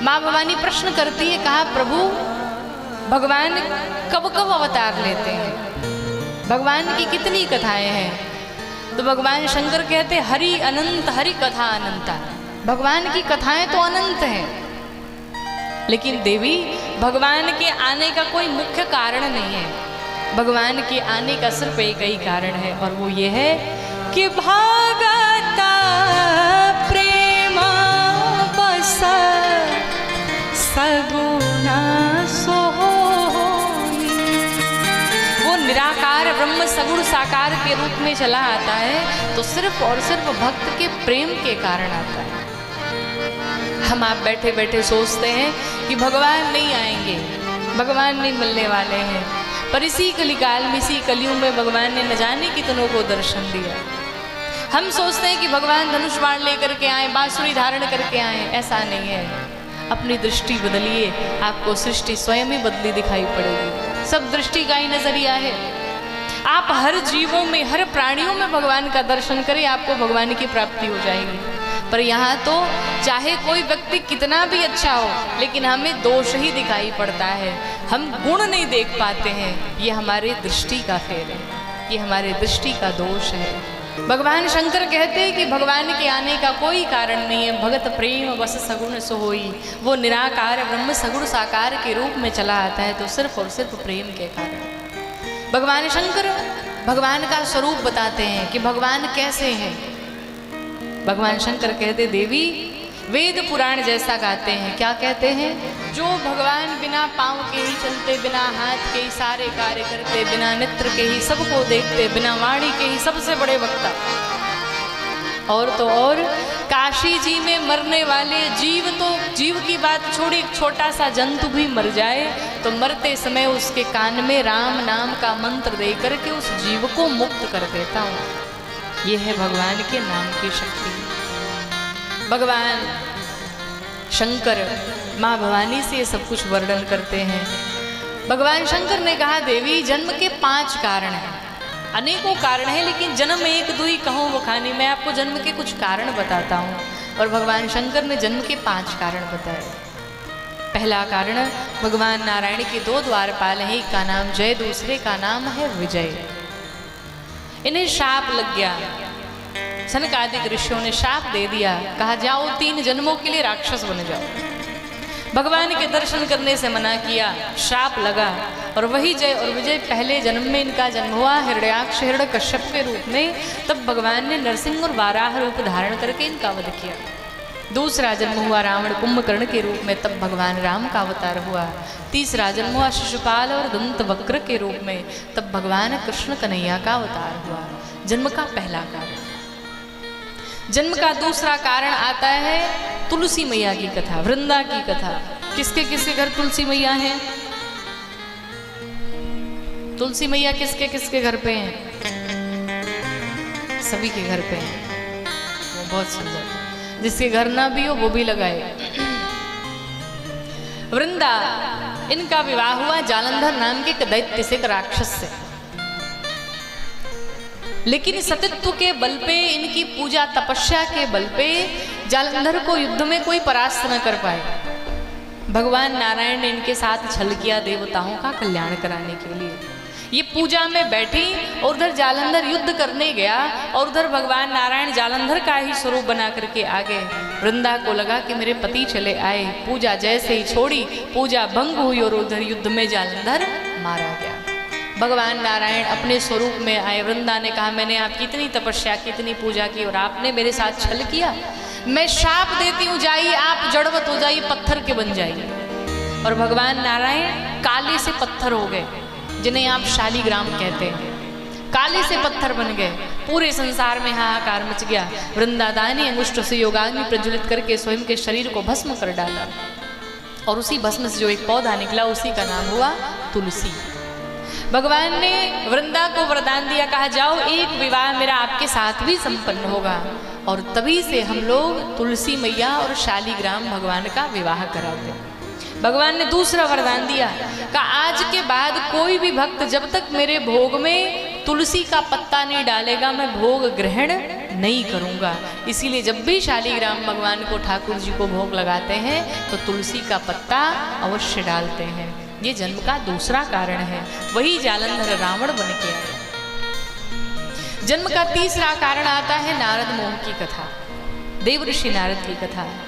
माँ भवानी प्रश्न करती है, कहा प्रभु भगवान कब कब अवतार लेते हैं, भगवान की कितनी कथाएं हैं? तो भगवान शंकर कहते हरि अनंत, हरि कथा अनंता। भगवान की कथाएं तो अनंत हैं, लेकिन देवी भगवान के आने का कोई मुख्य कारण नहीं है। भगवान के आने का सिर्फ एक ही कारण है, और वो ये है कि भागता प्रेम बस सगुना सोई। वो निराकार ब्रह्म सगुण साकार के रूप में चला आता है तो सिर्फ और सिर्फ भक्त के प्रेम के कारण आता है। हम आप बैठे बैठे सोचते हैं कि भगवान नहीं आएंगे, भगवान नहीं मिलने वाले हैं, पर इसी कलिकाल में, इसी कलियुग में भगवान ने न जाने कितनों को दर्शन दिया। हम सोचते हैं कि भगवान धनुष बाण लेकर के आए, बांसुरी धारण करके आए, ऐसा नहीं है। अपनी दृष्टि बदलिए, आपको सृष्टि स्वयं ही बदली दिखाई पड़ेगी। सब दृष्टि का ही नजरिया है। आप हर जीवों में, हर प्राणियों में भगवान का दर्शन करें, आपको भगवान की प्राप्ति हो जाएगी। पर यहाँ तो चाहे कोई व्यक्ति कितना भी अच्छा हो, लेकिन हमें दोष ही दिखाई पड़ता है, हम गुण नहीं देख पाते हैं। ये हमारे दृष्टि का फेर है, ये हमारे दृष्टि का दोष है। भगवान शंकर कहते हैं कि भगवान के आने का कोई कारण नहीं है। भगत प्रेम बस सगुण सोई। वो निराकार ब्रह्म सगुण साकार के रूप में चला आता है तो सिर्फ और सिर्फ प्रेम के कारण। भगवान शंकर भगवान का स्वरूप बताते हैं कि भगवान कैसे हैं। भगवान शंकर कहते देवी वेद पुराण जैसा गाते हैं। क्या कहते हैं? जो भगवान बिना पाँव के ही चलते, बिना हाथ के ही सारे कार्य करते, बिना नेत्र के ही सबको देखते, बिना वाणी के ही सबसे बड़े वक्ता। और तो और काशी जी में मरने वाले जीव, तो जीव की बात छोड़ी, छोटा सा जंतु भी मर जाए तो मरते समय उसके कान में राम नाम का मंत्र दे करके उस जीव को मुक्त कर देता हूँ। ये है भगवान के नाम की शक्ति। भगवान शंकर माँ भवानी से ये सब कुछ वर्णन करते हैं। भगवान शंकर ने कहा देवी जन्म के 5 कारण हैं। अनेकों कारण हैं, लेकिन जन्म एक दुई कहो बखानी। मैं आपको जन्म के कुछ कारण बताता हूँ। और भगवान शंकर ने जन्म के 5 कारण बताए। पहला कारण, भगवान नारायण के 2 द्वारपाल हैं। एक का नाम जय, दूसरे का नाम है विजय। इन्हें शाप लग गया। सनकादिक ऋषियों ने शाप दे दिया, कहा जाओ 3 जन्मों के लिए राक्षस बन जाओ। भगवान के दर्शन करने से मना किया, शाप लगा। और वही जय और विजय पहले जन्म में इनका जन्म हुआ हिरण्याक्ष हिरण्यकश्यप के रूप में। तब भगवान ने नरसिंह और वाराह रूप धारण करके इनका वध किया। दूसरा जन्म हुआ रावण कुंभकर्ण के रूप में, तब भगवान राम का अवतार हुआ। तीसरा जन्म हुआ शिशुपाल और दंत वक्र के रूप में, तब भगवान कृष्ण कन्हैया का अवतार हुआ। जन्म का पहला कारण। जन्म का दूसरा कारण आता है तुलसी मैया की कथा, वृंदा की कथा। किसके किसके घर तुलसी मैया है? तुलसी मैया किसके किसके घर पे हैं? सभी के घर पे हैं। वो बहुत सुंदर, जिसके घर ना भी हो वो भी लगाए। वृंदा, इनका विवाह हुआ जालंधर नाम के एक दैत्य से, एक राक्षस से। लेकिन सतीत्व के बल पे, इनकी पूजा तपस्या के बल पे जालंधर को युद्ध में कोई परास्त न कर पाए। भगवान नारायण ने इनके साथ छल किया देवताओं का कल्याण कराने के लिए। ये पूजा में बैठी और उधर जालंधर युद्ध करने गया और उधर भगवान नारायण जालंधर का ही स्वरूप बना करके आ गए। वृंदा को लगा कि मेरे पति चले आए। पूजा जैसे ही छोड़ी, पूजा भंग हुई और उधर युद्ध में जालंधर मारा गया। भगवान नारायण अपने स्वरूप में आए। वृंदा ने कहा मैंने आपकी इतनी तपस्या की, इतनी पूजा की और आपने मेरे साथ छल किया। मैं शाप देती हूँ, जाइए आप जड़वत हो जाइए, पत्थर के बन जाइए। और भगवान नारायण काले से पत्थर हो गए, जिन्हें आप शालीग्राम कहते हैं। काले से पत्थर बन गए। पूरे संसार में हाहाकार मच गया। वृंदादानी अंगुष्ठ से योगाग्नि प्रज्वलित करके स्वयं के शरीर को भस्म कर डाला और उसी भस्म से जो एक पौधा निकला उसी का नाम हुआ तुलसी। भगवान ने वृंदा को वरदान दिया, कहा जाओ एक विवाह मेरा आपके साथ भी संपन्न होगा। और तभी से हम लोग तुलसी मैया और शालीग्राम भगवान का विवाह कराते हैं। भगवान ने दूसरा वरदान दिया, कहा आज के बाद कोई भी भक्त जब तक मेरे भोग में तुलसी का पत्ता नहीं डालेगा मैं भोग ग्रहण नहीं करूँगा। इसीलिए जब भी शालिग्राम भगवान को ठाकुर जी को भोग लगाते हैं तो तुलसी का पत्ता अवश्य डालते हैं। ये जन्म का दूसरा कारण है। वही जालंधर रावण बन के आए। जन्म का तीसरा कारण आता है नारद मोह की कथा, देव ऋषि नारद की कथा।